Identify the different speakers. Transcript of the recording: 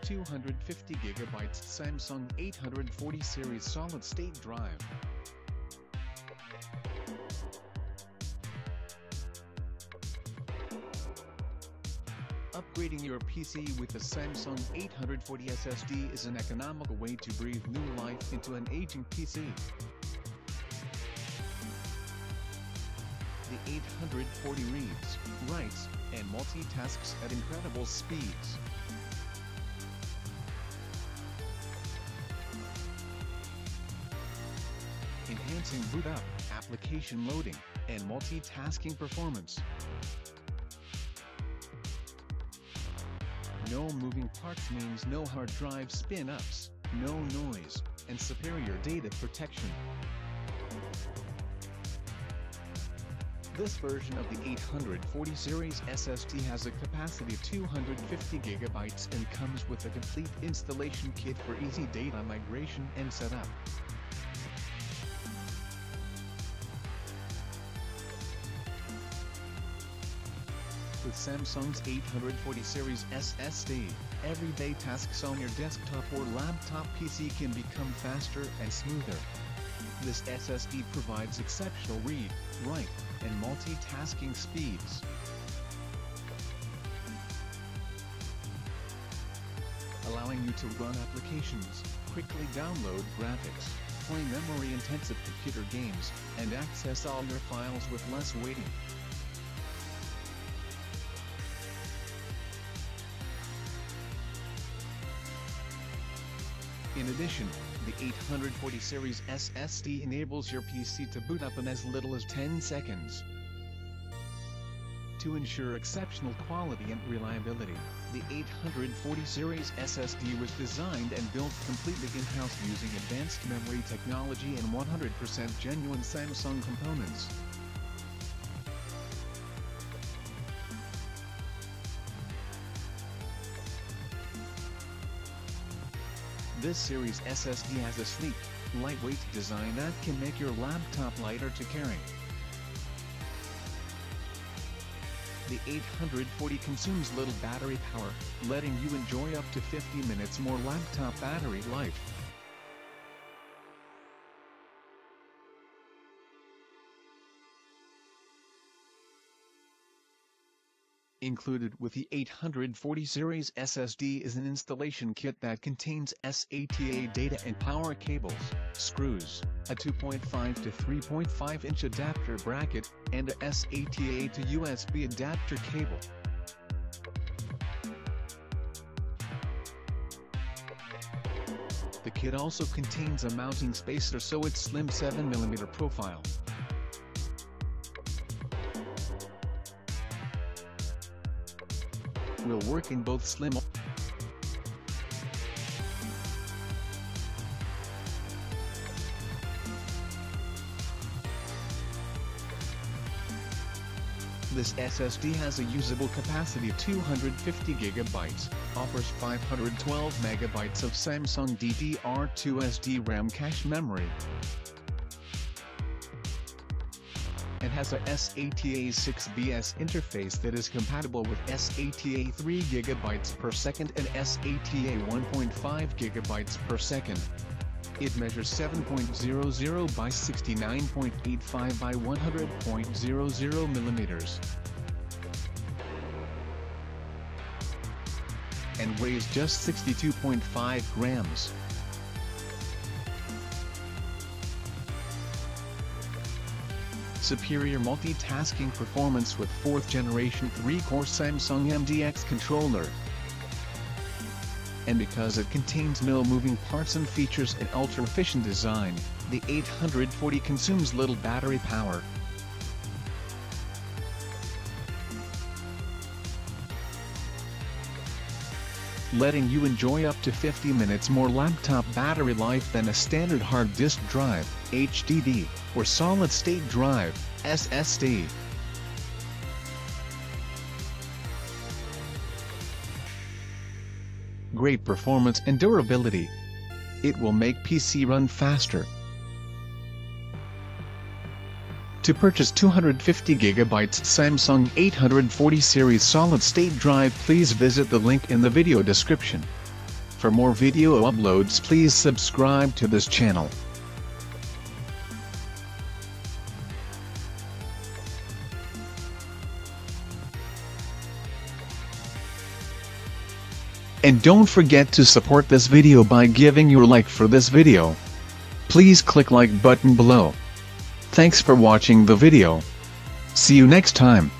Speaker 1: 250GB Samsung 840 series solid-state drive. Upgrading your PC with the Samsung 840 SSD is an economical way to breathe new life into an aging PC. The 840 reads, writes, and multitasks at incredible speeds. Enhancing boot up, application loading, and multitasking performance. No moving parts means no hard drive spin-ups, no noise, and superior data protection. This version of the 840 series SSD has a capacity of 250GB and comes with a complete installation kit for easy data migration and setup. With Samsung's 840 series SSD, everyday tasks on your desktop or laptop PC can become faster and smoother. This SSD provides exceptional read, write, and multitasking speeds. Allowing you to run applications, quickly download graphics, play memory-intensive computer games, and access all your files with less waiting. In addition, the 840 series SSD enables your PC to boot up in as little as 10 seconds. To ensure exceptional quality and reliability, the 840 series SSD was designed and built completely in-house using advanced memory technology and 100% genuine Samsung components. This series SSD has a sleek, lightweight design that can make your laptop lighter to carry. The 840 consumes little battery power, letting you enjoy up to 50 minutes more laptop battery life. Included with the 840 series SSD is an installation kit that contains SATA data and power cables, screws, a 2.5 to 3.5 inch adapter bracket, and a SATA to USB adapter cable. The kit also contains a mounting spacer so its slim 7mm profile. Will work in both slim . This SSD has a usable capacity of 250GB, offers 512 MB of Samsung DDR2 SD RAM cache memory, and has a SATA 6BS interface that is compatible with SATA 3GB per second and SATA 1.5GB per second. It measures 7.00 by 69.85 by 100.00 millimeters and weighs just 62.5 grams. Superior multitasking performance with 4th generation 3-core Samsung MDX Controller. And because it contains no moving parts and features an ultra-efficient design, the 840 consumes little battery power. Letting you enjoy up to 50 minutes more laptop battery life than a standard hard disk drive, HDD, or solid-state drive, SSD. Great performance and durability. It will make PC run faster. To purchase 250GB Samsung 840 series solid-state drive, please visit the link in the video description. For more video uploads, please subscribe to this channel. And don't forget to support this video by giving your like for this video. Please click like button below. Thanks for watching the video. See you next time.